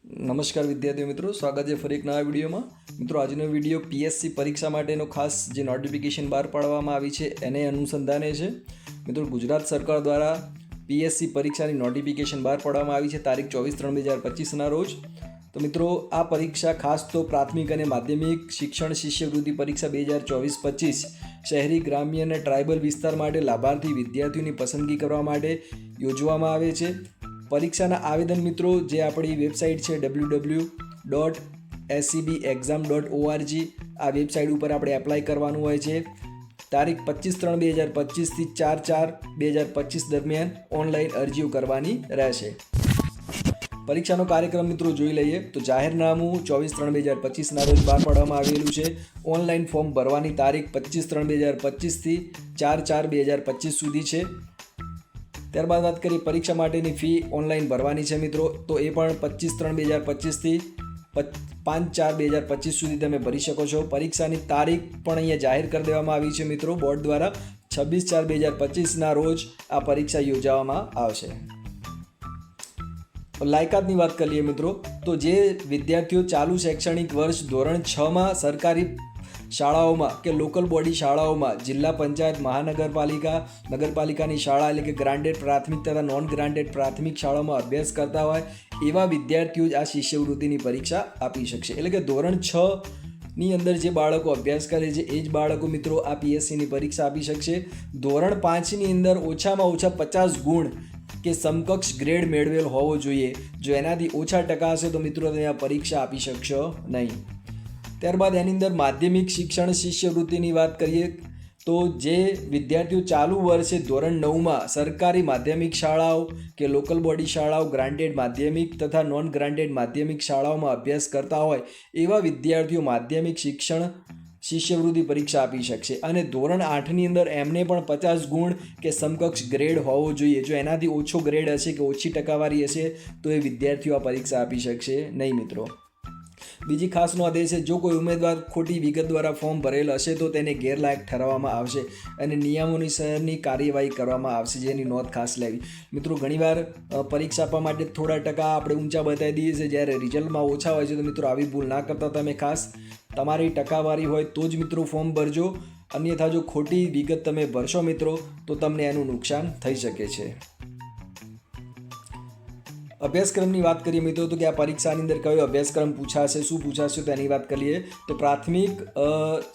નમસ્કાર વિદ્યાર્થી મિત્રો, સ્વાગત છે ફરી એક નવા વિડીયોમાં. મિત્રો, આજનો વિડીયો પીએસસી પરીક્ષા માટેનો ખાસ જે નોટિફિકેશન બહાર પાડવામાં આવી છે એને અનુસંધાને છે. મિત્રો, ગુજરાત સરકાર દ્વારા પીએસસી પરીક્ષાની નોટિફિકેશન બહાર પાડવામાં આવી છે તારીખ 24/3/2025ના રોજ. તો મિત્રો, આ પરીક્ષા ખાસ તો પ્રાથમિક અને માધ્યમિક શિક્ષણ શિષ્યવૃત્તિ પરીક્ષા 2024-25 શહેરી, ગ્રામ્ય અને ટ્રાઇબલ વિસ્તાર માટે લાભાર્થી વિદ્યાર્થીઓની પસંદગી કરવા માટે યોજવામાં આવે છે. પરીક્ષાના આવેદન મિત્રો જે આપણી વેબસાઇટ છે www.scbexam.org, આ વેબસાઇટ ઉપર આપણે એપ્લાય કરવાનું હોય છે. તારીખ 25/3/2025 થી 4/4/2025 દરમિયાન ઓનલાઈન અરજીઓ કરવાની રહેશે. પરીક્ષાનો કાર્યક્રમ મિત્રો જોઈ લઈએ તો જાહેરનામું 24/3/2025ના રોજ બહાર પાડવામાં આવેલું છે. ઓનલાઈન ફોર્મ ભરવાની તારીખ 25/3/2025 થી 4/4/2025 સુધી છે. ત્યારબાદ વાત કરીએ પરીક્ષા માટેની ફી ઓનલાઈન ભરવાની છે મિત્રો, તો એ પણ 25/3/2025 થી 5/4/2025 સુધી તમે ભરી શકો છો. પરીક્ષાની તારીખ પણ અહીંયા જાહેર કરી દેવામાં આવી છે મિત્રો બોર્ડ દ્વારા. 26/4/2025ના રોજ આ પરીક્ષા યોજવામાં આવશે. લાયકાતની વાત કરીએ મિત્રો, તો જે વિદ્યાર્થીઓ ચાલુ શૈક્ષણિક વર્ષ ધોરણ 6માં સરકારી શાળાઓમાં કે લોકલ બોડી શાળાઓમાં જિલ્લા પંચાયત, મહાનગરપાલિકા, નગરપાલિકાની શાળા એટલે કે ગ્રાન્ટેડ પ્રાથમિક તથા નોન ગ્રાન્ટેડ પ્રાથમિક શાળાઓમાં અભ્યાસ કરતા હોય એવા વિદ્યાર્થીઓ જ આ શિષ્યવૃત્તિની પરીક્ષા આપી શકશે. એટલે કે ધોરણ 6ની અંદર જે બાળકો અભ્યાસ કરે છે એ જ બાળકો મિત્રો આ પીએસસીની પરીક્ષા આપી શકશે. ધોરણ 5ની અંદર ઓછામાં ઓછા 50 ગુણ કે સમકક્ષ ગ્રેડ મેળવેલ હોવો જોઈએ. જો એનાથી ઓછા ટકા હશે તો મિત્રો તમે આ પરીક્ષા આપી શકશો નહીં. ત્યારબાદ એની અંદર માધ્યમિક શિક્ષણ શિષ્યવૃત્તિની વાત કરીએ તો જે વિદ્યાર્થીઓ ચાલુ વર્ષે ધોરણ 9માં સરકારી માધ્યમિક શાળાઓ કે લોકલ બોડી શાળાઓ, ગ્રાન્ટેડ માધ્યમિક તથા નોન ગ્રાન્ટેડ માધ્યમિક શાળાઓમાં અભ્યાસ કરતા હોય એવા વિદ્યાર્થીઓ માધ્યમિક શિક્ષણ શિષ્યવૃત્તિ પરીક્ષા આપી શકશે. અને ધોરણ 8ની અંદર એમને પણ 50 ગુણ કે સમકક્ષ ગ્રેડ હોવો જોઈએ. જો એનાથી ઓછો ગ્રેડ હશે કે ઓછી ટકાવારી હશે તો એ વિદ્યાર્થીઓ આ પરીક્ષા આપી શકશે નહીં મિત્રો. બીજી ખાસ નોંધ એ છે, જો કોઈ ઉમેદવાર ખોટી વિગત દ્વારા ફોર્મ ભરેલ હશે તો તેને ગેરલાયક ઠરાવવામાં આવશે અને નિયમોની કાર્યવાહી કરવામાં આવશે, જેની નોંધ ખાસ લેવી. મિત્રો, ઘણીવાર પરીક્ષા આપવા માટે થોડા ટકા આપણે ઊંચા બતાવી દઈએ છીએ, જ્યારે રિઝલ્ટમાં ઓછા હોય છે. તો મિત્રો આવી ભૂલ ના કરતા તમે ખાસ તમારી ટકાવારી હોય તો જ મિત્રો ફોર્મ ભરજો. અન્યથા જો ખોટી વિગત તમે ભરશો મિત્રો તો તમને એનું નુકસાન થઈ શકે છે. અભ્યાસક્રમની વાત કરીએ મિત્રો તો કે આ પરીક્ષાની અંદર કયો અભ્યાસક્રમ પૂછાશે, શું પૂછાશે તેની વાત કરીએ તો પ્રાથમિક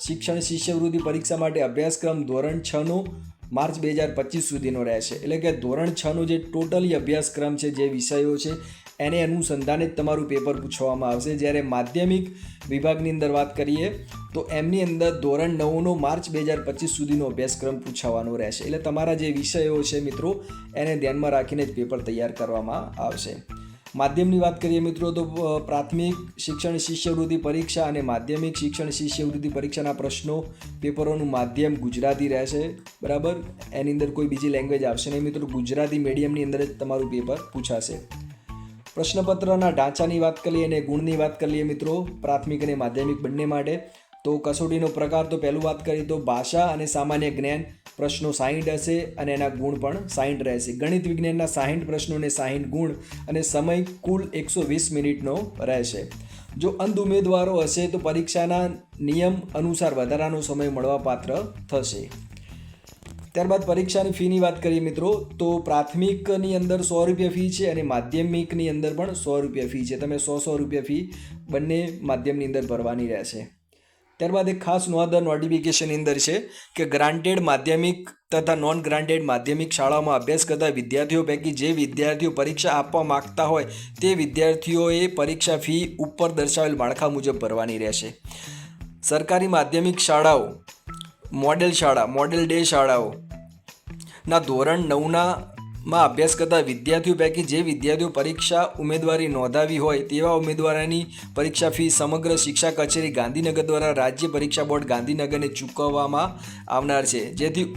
શિક્ષણ શિષ્યવૃત્તિ પરીક્ષા માટે અભ્યાસક્રમ ધોરણ 6નો માર્ચ 2025 સુધીનો રહેશે. એટલે કે ધોરણ 6નો જે ટોટલી અભ્યાસક્રમ છે, જે વિષયો છે એને અનુસંધાને જ તમારું પેપર પૂછવામાં આવશે. જ્યારે માધ્યમિક વિભાગની અંદર વાત કરીએ તો એમની અંદર ધોરણ 9નો માર્ચ 2025 સુધીનો અભ્યાસક્રમ પૂછવાનો રહેશે. એટલે તમારા જે વિષયો છે મિત્રો એને ધ્યાનમાં રાખીને જ પેપર તૈયાર કરવામાં આવશે. માધ્યમની વાત કરીએ મિત્રો તો પ્રાથમિક શિક્ષણ શિષ્યવૃત્તિ પરીક્ષા અને માધ્યમિક શિક્ષણ શિષ્યવૃત્તિ પરીક્ષાના પ્રશ્નો પેપરોનું માધ્યમ ગુજરાતી રહેશે. બરાબર, એની અંદર કોઈ બીજી લેંગ્વેજ આવશે નહીં મિત્રો. ગુજરાતી મીડિયમની અંદર જ તમારું પેપર પૂછાશે. પ્રશ્નપત્રના ઢાંચાની વાત કરીએ અને ગુણની વાત કરીએ મિત્રો પ્રાથમિક અને માધ્યમિક બંને માટે, તો કસોટીનો પ્રકાર તો પહેલું વાત કરીએ તો ભાષા અને સામાન્ય જ્ઞાન પ્રશ્નો 60 હશે અને એના ગુણ પણ 60 રહેશે. ગણિત વિજ્ઞાનના 60 પ્રશ્નો અને 60 ગુણ અને સમય કુલ 120 મિનિટનો રહેશે. જો અંધ ઉમેદવારો હશે તો પરીક્ષાના નિયમ અનુસાર વધારાનો સમય મળવાપાત્ર થશે. ત્યારબાદ પરીક્ષાની ફીની વાત કરીએ મિત્રો તો પ્રાથમિકની અંદર 100 રૂપિયા ફી છે અને માધ્યમિકની અંદર પણ 100 રૂપિયા ફી છે. તમે 100 રૂપિયા ફી બંને માધ્યમની અંદર ભરવાની રહેશે. ત્યારબાદ એક ખાસ નોંધ નોટિફિકેશનની અંદર છે કે ગ્રાન્ટેડ માધ્યમિક તથા નોન ગ્રાન્ટેડ માધ્યમિક શાળાઓમાં અભ્યાસ કરતા વિદ્યાર્થીઓ પૈકી જે વિદ્યાર્થીઓ પરીક્ષા આપવા માગતા હોય તે વિદ્યાર્થીઓએ પરીક્ષા ફી ઉપર દર્શાવેલ માળખા મુજબ ભરવાની રહેશે. સરકારી માધ્યમિક શાળાઓ, મોડેલ ડે શાળાઓના ધોરણ 9માં અભ્યાસ કરતા વિદ્યાર્થીઓ પૈકી જે વિદ્યાર્થીઓ પરીક્ષા ઉમેદવારી નોંધાવી હોય તેવા ઉમેદવારોની પરીક્ષા ફી સમગ્ર શિક્ષા કચેરી ગાંધીનગર દ્વારા રાજ્ય પરીક્ષા બોર્ડ ગાંધીનગરને ચૂકવવામાં આવનાર છે. જેથી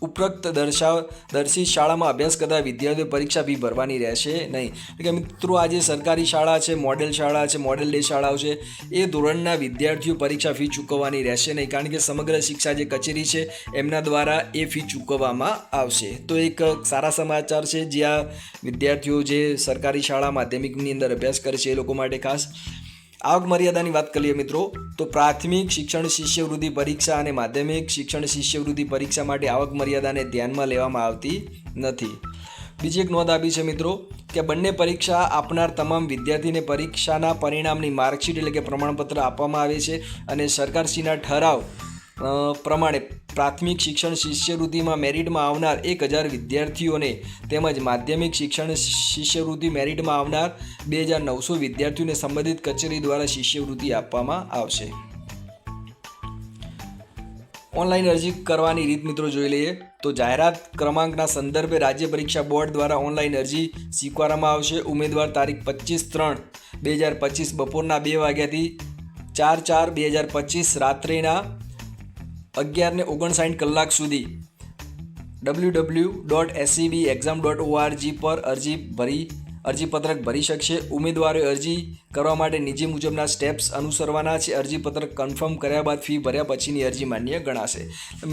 ઉપરોક્ત દર્શિત શાળામાં અભ્યાસ કરતા વિદ્યાર્થીઓ પરીક્ષા ફી ભરવાની રહેશે નહીં. એટલે કે મિત્રો આ જે સરકારી શાળા છે, મોડેલ શાળા છે, મોડેલ ડે શાળાઓ છે એ ધોરણના વિદ્યાર્થીઓ પરીક્ષા ફી ચૂકવવાની રહેશે નહીં, કારણ કે સમગ્ર શિક્ષા જે કચેરી છે એમના દ્વારા એ ફી ચૂકવવામાં આવશે. તો એક સારા સમાચાર છે, જ્યાં વિદ્યાર્થીઓ જે સરકારી શાળા માધ્યમિકની અંદર અભ્યાસ કરે છે એ લોકો માટે ખાસ. આવક મર્યાદાની વાત કરીએ મિત્રો, તો પ્રાથમિક શિક્ષણ શિષ્યવૃત્તિ પરીક્ષા અને માધ્યમિક શિક્ષણ શિષ્યવૃત્તિ પરીક્ષા માટે આવક મર્યાદાને ધ્યાનમાં લેવામાં આવતી નથી. બીજી એક નોંધ આપી છે મિત્રો કે બંને પરીક્ષા આપનાર તમામ વિદ્યાર્થીને પરીક્ષાના પરિણામની માર્કશીટ એટલે કે પ્રમાણપત્ર આપવામાં આવે છે અને સરકારશ્રીના ઠરાવ પ્રમાણે પ્રાથમિક શિક્ષણ શિષ્યવૃત્તિમાં મેરિટમાં આવનાર 1000 વિદ્યાર્થીઓને તેમજ માધ્યમિક શિક્ષણ શિષ્યવૃત્તિ મેરિટમાં આવનાર 2900 વિદ્યાર્થીઓને સંબંધિત કચેરી દ્વારા શિષ્યવૃત્તિ આપવામાં આવશે. ઓનલાઈન અરજી કરવાની રીત મિત્રો જોઈ લઈએ તો જાહેરાત ક્રમાંકના સંદર્ભે રાજ્ય પરીક્ષા બોર્ડ દ્વારા ઓનલાઈન અરજી સ્વીકારવામાં આવશે. ઉમેદવાર તારીખ 25/3/2025 બપોરના 2 વાગ્યાથી 4/4/2025 રાત્રિના 11:59 કલાક સુધી www.scbexam.org પર અરજીપત્રક ભરી શકશે. ઉમેદવારોએ અરજી કરવા માટે નીચે મુજબના સ્ટેપ્સ અનુસરવાના છે. અરજીપત્રક કન્ફર્મ કર્યા બાદ ફી ભર્યા પછીની અરજી માન્ય ગણાશે.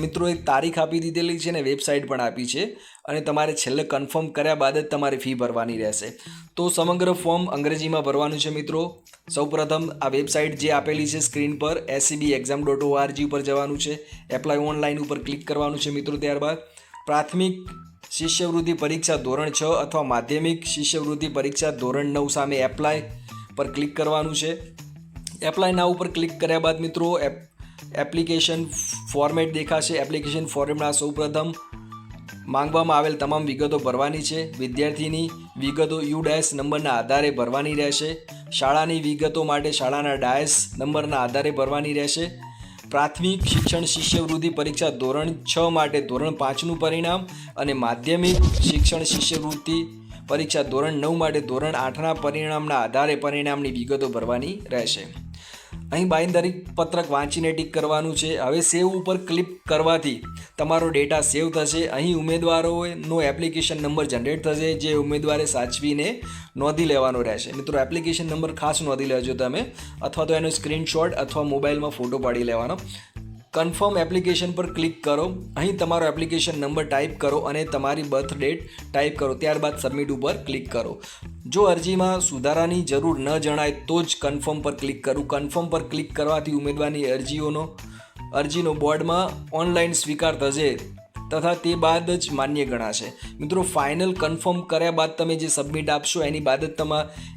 મિત્રો એક તારીખ આપી દીધેલી છે ને વેબસાઇટ પણ આપી છે અને તમારે છેલ્લે કન્ફર્મ કર્યા બાદ જ તમારે ફી ભરવાની રહેશે. તો સમગ્ર ફોર્મ અંગ્રેજીમાં ભરવાનું છે મિત્રો. સૌપ્રથમ આ વેબસાઇટ જે આપેલી છે સ્ક્રીન પર scbexam.org ઉપર જવાનું છે. એપ્લાય ઓનલાઈન ઉપર ક્લિક કરવાનું છે મિત્રો. ત્યારબાદ પ્રાથમિક શિષ્યવૃત્તિ પરીક્ષા ધોરણ 6 અથવા માધ્યમિક શિષ્યવૃત્તિ પરીક્ષા ધોરણ 9 સામે એપ્લાય પર ક્લિક કરવાનું છે. એપ્લાય નાઉ ઉપર ક્લિક કર્યા બાદ મિત્રો એપ્લિકેશન ફોર્મેટ દેખાશે. એપ્લિકેશન ફોર્મેટમાં સૌપ્રથમ માંગવામાં આવેલ તમામ વિગતો ભરવાની છે. વિદ્યાર્થીની વિગતો U- નંબરના આધારે ભરવાની રહેશે. શાળાની વિગતો માટે શાળાના ડાયસ નંબરના આધારે ભરવાની રહેશે. પ્રાથમિક શિક્ષણ શિષ્યવૃત્તિ પરીક્ષા ધોરણ 6 માટે ધોરણ 5નું પરિણામ અને માધ્યમિક શિક્ષણ શિષ્યવૃત્તિ પરીક્ષા ધોરણ 9 માટે ધોરણ 8ના પરિણામના આધારે પરિણામની વિગતો ભરવાની રહેશે. અહીં બાંયધરી પત્રક વાંચીને ટીક કરવાનું છે. હવે સેવ ઉપર ક્લિક કરવાથી તમારો ડેટા સેવ થશે. અહીં ઉમેદવારોનો એપ્લિકેશન નંબર જનરેટ થશે, જે ઉમેદવારે સાચવીને નોંધી લેવાનો રહેશે. મિત્રો એપ્લિકેશન નંબર ખાસ નોંધી લેજો તમે, અથવા તો એનો સ્ક્રીનશોટ અથવા મોબાઈલમાં ફોટો પાડી લેવાનો. કન્ફર્મ એપ્લિકેશન પર ક્લિક કરો. અહીં તમારો એપ્લિકેશન નંબર ટાઈપ કરો અને તમારી બર્થ ડેટ ટાઈપ કરો. ત્યારબાદ સબમિટ ઉપર ક્લિક કરો. જો અરજીમાં સુધારાની જરૂર ન જણાય તો જ કન્ફર્મ પર ક્લિક કરું. કન્ફર્મ પર ક્લિક કરવાથી ઉમેદવારની અરજીનો બોર્ડમાં ઓનલાઈન સ્વીકાર થશે તથા તે બાદ જ માન્ય ગણાશે. મિત્રો ફાઇનલ કન્ફર્મ કર્યા બાદ તમે જે સબમિટ આપશો એની બાદ જ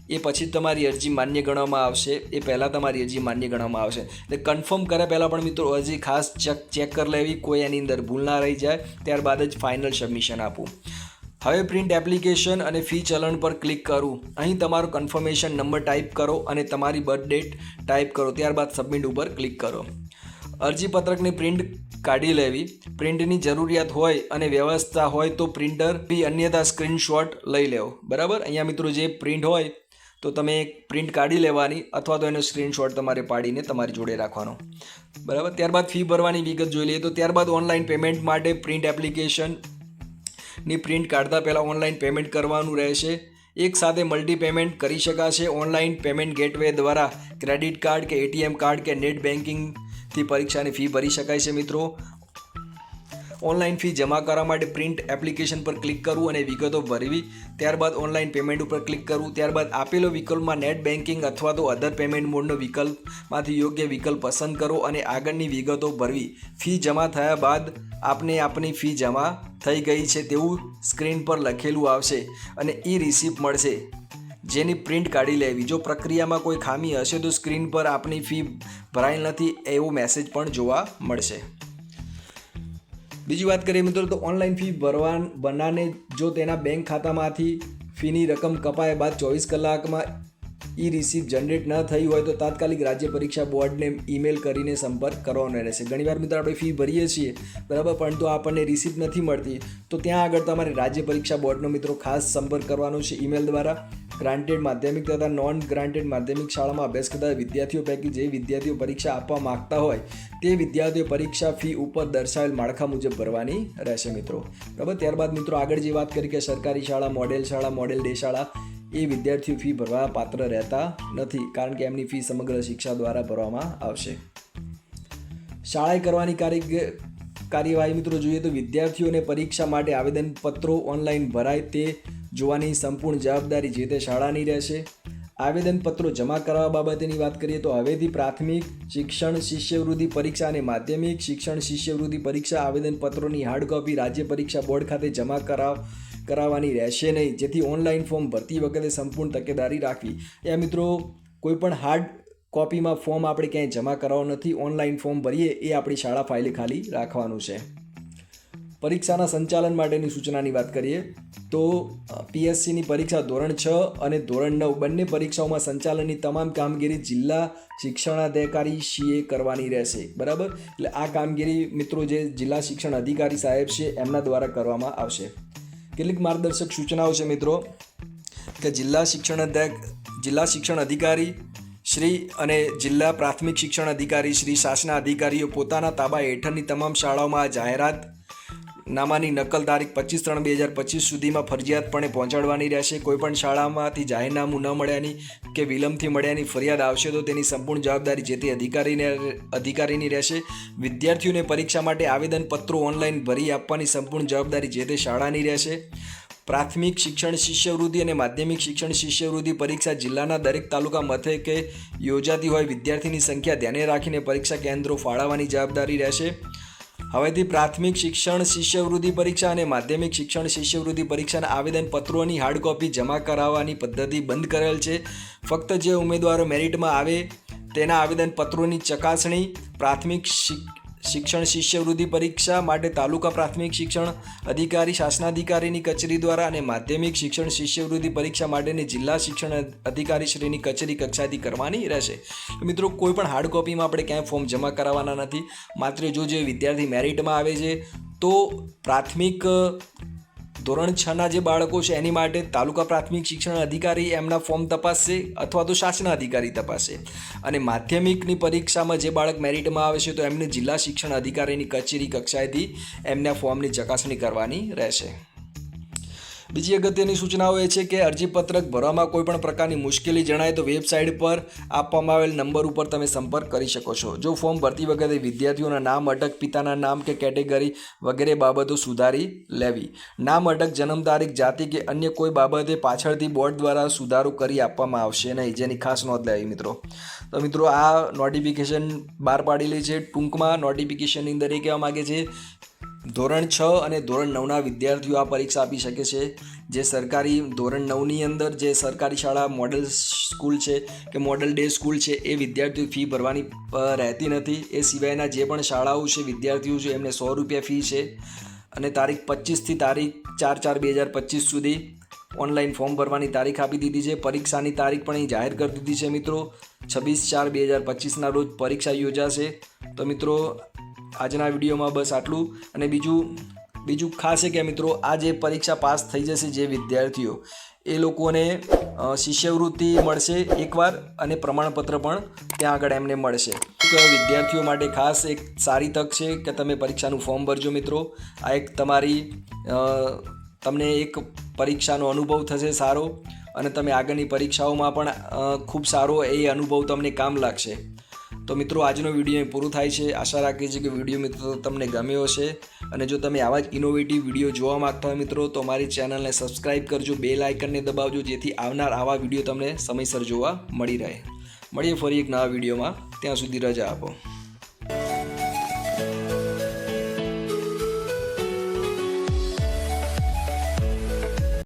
એ પછી તમારી અરજી માન્ય ગણવામાં આવશે. એ પહેલાં તમારી અરજી માન્ય ગણવામાં આવશે. એટલે કન્ફર્મ કર્યા પહેલાં પણ મિત્રો અરજી ખાસ ચેક કરી લેવી, કોઈ એની અંદર ભૂલ ના રહી જાય. ત્યારબાદ જ ફાઇનલ સબમિશન આપવું. હવે પ્રિન્ટ એપ્લિકેશન અને ફી ચલણ પર ક્લિક કરું. અહીં તમારો કન્ફર્મેશન નંબર ટાઈપ કરો અને તમારી બર્થ ડેટ ટાઈપ કરો. ત્યારબાદ સબમિટ ઉપર ક્લિક કરો. અરજીપત્રકની પ્રિન્ટ કાઢી લેવી. પ્રિન્ટની જરૂરિયાત હોય અને વ્યવસ્થા હોય તો પ્રિન્ટર બી અન્યથા સ્ક્રીનશોટ લઈ લેવો. બરાબર, અહીંયા મિત્રો જે પ્રિન્ટ હોય તો તમે પ્રિન્ટ કાઢી લેવાની અથવા તો એનો સ્ક્રીનશોટ તમારે પાડીને તમારી જોડે રાખવાનો. બરાબર, ત્યારબાદ ફી ભરવાની વિગત જોઈ લઈએ તો ત્યારબાદ ઓનલાઈન પેમેન્ટ માટે પ્રિન્ટ એપ્લિકેશનની પ્રિન્ટ કાઢતા પહેલાં ઓનલાઈન પેમેન્ટ કરવાનું રહેશે. એક સાથે મલ્ટી પેમેન્ટ કરી શકાશે. ઓનલાઈન પેમેન્ટ ગેટવે દ્વારા ક્રેડિટ કાર્ડ કે ATM કાર્ડ કે નેટ બેન્કિંગથી પરીક્ષાની ફી ભરી શકાય છે. મિત્રો ઓનલાઈન ફી જમા કરવા માટે પ્રિન્ટ એપ્લિકેશન પર ક્લિક કરવું અને વિગતો ભરવી. ત્યારબાદ ઓનલાઈન પેમેન્ટ ઉપર ક્લિક કરવું. ત્યારબાદ આપેલો વિકલ્પમાં નેટ બેન્કિંગ અથવા તો અધર પેમેન્ટ મોડનો વિકલ્પમાંથી યોગ્ય વિકલ્પ પસંદ કરો અને આગળની વિગતો ભરવી. ફી જમા થયા બાદ આપની ફી જમા થઈ ગઈ છે તેવું સ્ક્રીન પર લખેલું આવશે અને રિસિપ્ટ મળશે, જેની પ્રિન્ટ કાઢી લેવી. જો પ્રક્રિયામાં કોઈ ખામી હશે તો સ્ક્રીન પર આપની ફી ભરાયેલ નથી એવો મેસેજ પણ જોવા મળશે. બીજી વાત કરીએ મિત્રો તો ઓનલાઈન ફી ભરનારને જો તેના બેંક ખાતામાંથી ફીની રકમ કપાયા બાદ 24 કલાકમાં રિસિપ્ટ જનરેટ ન થઈ હોય તો તાત્કાલિક રાજ્ય પરીક્ષા બોર્ડને ઈમેલ કરીને સંપર્ક કરવાનો રહેશે. ઘણીવાર મિત્રો આપણે ફી ભરીએ છીએ બરાબર, પરંતુ આપણને રિસિપ્ટ નથી મળતી તો ત્યાં આગળ તમારે રાજ્ય પરીક્ષા બોર્ડનો મિત્રો ખાસ સંપર્ક કરવાનો છે ઈમેલ દ્વારા. ગ્રાન્ટેડ માધ્યમિક તથા નોન ગ્રાન્ટેડ માધ્યમિક શાળામાં અભ્યાસ કરતા વિદ્યાર્થીઓ પૈકી જે વિદ્યાર્થીઓ પરીક્ષા આપવા માગતા હોય તે વિદ્યાર્થીઓ પરીક્ષા ફી ઉપર દર્શાવેલ માળખા મુજબ ભરવાની રહેશે મિત્રો. બરાબર, ત્યારબાદ મિત્રો આગળ જે વાત કરી કે સરકારી શાળા, મોડેલ ડે શાળા એ વિદ્યાર્થીઓ ફી ભરવા પાત્ર રહેતા નથી, કારણ કે એમની ફી સમગ્ર શિક્ષા દ્વારા ભરવામાં આવશે. શાળાએ કરવાની કાર્યવાહી મિત્રો જોઈએ તો વિદ્યાર્થીઓને પરીક્ષા માટે આવેદનપત્રો ઓનલાઈન ભરાય તે જોવાની સંપૂર્ણ જવાબદારી જે તે શાળાની રહેશે. આવેદનપત્રો જમા કરાવવા બાબતેની વાત કરીએ તો હવેથી પ્રાથમિક શિક્ષણ શિષ્યવૃત્તિ પરીક્ષા અને માધ્યમિક શિક્ષણ શિષ્યવૃત્તિ પરીક્ષા આવેદનપત્રોની હાર્ડ કોપી રાજ્ય પરીક્ષા બોર્ડ ખાતે જમા કરાવવાની રહેશે નહીં, જેથી ઓનલાઈન ફોર્મ ભરતી વખતે સંપૂર્ણ તકેદારી રાખવી. એ મિત્રો કોઈ પણ હાર્ડ કોપીમાં ફોર્મ આપણે ક્યાંય જમા કરાવવાનું નથી, ઓનલાઈન ફોર્મ ભરીએ એ આપણી શાળા ફાઇલે ખાલી રાખવાનું છે. પરીક્ષાના સંચાલન માટેની સૂચનાની વાત કરીએ તો પીએસસીની પરીક્ષા ધોરણ 6 અને ધોરણ 9 બંને પરીક્ષાઓમાં સંચાલનની તમામ કામગીરી જિલ્લા શિક્ષણાધિકારી શ્રીએ કરવાની રહેશે. બરાબર, એટલે આ કામગીરી મિત્રો જે જિલ્લા શિક્ષણ અધિકારી સાહેબ છે એમના દ્વારા કરવામાં આવશે. કેટલીક માર્ગદર્શક સૂચનાઓ છે મિત્રો કે જિલ્લા શિક્ષણ અધિકારી શ્રી અને જિલ્લા પ્રાથમિક શિક્ષણ અધિકારી શ્રી શાસના અધિકારીઓ પોતાના તાબા હેઠળની તમામ શાળાઓમાં આ જાહેરાત નામાની નકલ તારીખ 25/3/2025 સુધીમાં ફરજિયાતપણે પહોંચાડવાની રહેશે. કોઈપણ શાળામાંથી જાહેરનામું ન મળ્યાની કે વિલંબથી મળ્યાની ફરિયાદ આવશે તો તેની સંપૂર્ણ જવાબદારી જે તે અધિકારીની રહેશે. વિદ્યાર્થીઓને પરીક્ષા માટે આવેદનપત્રો ઓનલાઈન ભરી આપવાની સંપૂર્ણ જવાબદારી જે તે શાળાની રહેશે. પ્રાથમિક શિક્ષણ શિષ્યવૃત્તિ અને માધ્યમિક શિક્ષણ શિષ્યવૃત્તિ પરીક્ષા જિલ્લાના દરેક તાલુકા મથકે યોજાતી હોય વિદ્યાર્થીની સંખ્યા ધ્યાને રાખીને પરીક્ષા કેન્દ્રો ફાળવવાની જવાબદારી રહેશે. હવેથી પ્રાથમિક શિક્ષણ શિષ્યવૃત્તિ પરીક્ષા અને માધ્યમિક શિક્ષણ શિષ્યવૃત્તિ પરીક્ષાના આવેદનપત્રોની હાર્ડ કોપી જમા કરાવવાની પદ્ધતિ બંધ કરેલ છે. ફક્ત જે ઉમેદવારો મેરિટમાં આવે તેના આવેદનપત્રોની ચકાસણી પ્રાથમિક શિક્ષણ શિષ્યવૃત્તિ પરીક્ષા માટે તાલુકા પ્રાથમિક શિક્ષણ અધિકારી શાસનાધિકારીની કચેરી દ્વારા અને માધ્યમિક શિક્ષણ શિષ્યવૃત્તિ પરીક્ષા માટેની જિલ્લા શિક્ષણ અધિકારી શ્રીની કચેરી કક્ષાથી કરવાની રહેશે. મિત્રો કોઈ પણ હાર્ડ કોપીમાં આપણે ક્યાંય ફોર્મ જમા કરાવવાના નથી. માત્ર જે વિદ્યાર્થી મેરિટમાં આવે છે તો પ્રાથમિક ધોરણ 6ના જે બાળકો છે એની માટે તાલુકા પ્રાથમિક શિક્ષણ અધિકારી એમના ફોર્મ તપાસશે અથવા તો શાસના અધિકારી તપાસશે, અને માધ્યમિકની પરીક્ષામાં જે બાળક મેરિટમાં આવે છે તો એમને જિલ્લા શિક્ષણ અધિકારીની કચેરી કક્ષાએથી એમના ફોર્મની ચકાસણી કરવાની રહેશે. બીજી અગત્યની સૂચનાઓ એ છે કે અરજીપત્રક ભરવામાં કોઈપણ પ્રકારની મુશ્કેલી જણાય તો વેબસાઇટ પર આપવામાં આવેલ નંબર ઉપર તમે સંપર્ક કરી શકો છો. જો ફોર્મ ભરતી વખતે વિદ્યાર્થીઓના નામ, અટક, પિતાના નામ કે કેટેગરી વગેરે બાબતો સુધારી લેવી. નામ, અટક, જન્મ તારીખ, જાતિ કે અન્ય કોઈ બાબતે પાછળથી બોર્ડ દ્વારા સુધારો કરી આપવામાં આવશે નહીં, જેની ખાસ નોંધ લેવી મિત્રો. તો મિત્રો આ નોટિફિકેશન બહાર પાડેલી છે. ટૂંકમાં નોટિફિકેશનની અંદર એ કહેવા માગે છે ધોરણ 6 અને ધોરણ 9ના વિદ્યાર્થીઓ આ પરીક્ષા આપી શકે છે. જે સરકારી ધોરણ 9ની અંદર જે સરકારી શાળા મોડલ સ્કૂલ છે કે મોડલ ડે સ્કૂલ છે એ વિદ્યાર્થીઓ ફી ભરવાની રહેતી નથી. એ સિવાયના જે પણ શાળાઓ છે વિદ્યાર્થીઓ છે એમને ₹100 ફી છે, અને તારીખ 25થી તારીખ 4/4/2025 સુધી ઓનલાઈન ફોર્મ ભરવાની તારીખ આપી દીધી છે. પરીક્ષાની તારીખ પણ અહીં જાહેર કરી દીધી છે મિત્રો. 26/4/2025ના રોજ પરીક્ષા યોજાશે. તો મિત્રો આજના વિડીયોમાં બસ આટલું. અને બીજું ખાસ છે કે મિત્રો આ જે પરીક્ષા પાસ થઈ જશે જે વિદ્યાર્થીઓ એ લોકોને શિષ્યવૃત્તિ મળશે એકવાર, અને પ્રમાણપત્ર પણ ત્યાં આગળ એમને મળશે. વિદ્યાર્થીઓ માટે ખાસ એક સારી તક છે કે તમે પરીક્ષાનું ફોર્મ ભરજો મિત્રો. આ એક તમને એક પરીક્ષાનો અનુભવ થશે સારો, અને તમે આગળની પરીક્ષાઓમાં પણ ખૂબ સારો એ અનુભવ તમને કામ લાગશે. તો મિત્રો આજનો વિડીયો પૂરો થાય છે. આશા રાખીએ છીએ કે વિડીયો મિત્રો તમને ગમ્યો હશે, અને જો તમે આવા જ ઇનોવેટિવ વિડીયો જોવા માગતા હોય મિત્રો તો અમારી ચેનલને સબસ્ક્રાઈબ કરજો, બેલ આઇકનને દબાવજો, જેથી આવનાર આવા વિડીયો તમને સમયસર જોવા મળી રહે. મળીએ ફરી એક નવા વિડીયોમાં. ત્યાં સુધી રજા આપો.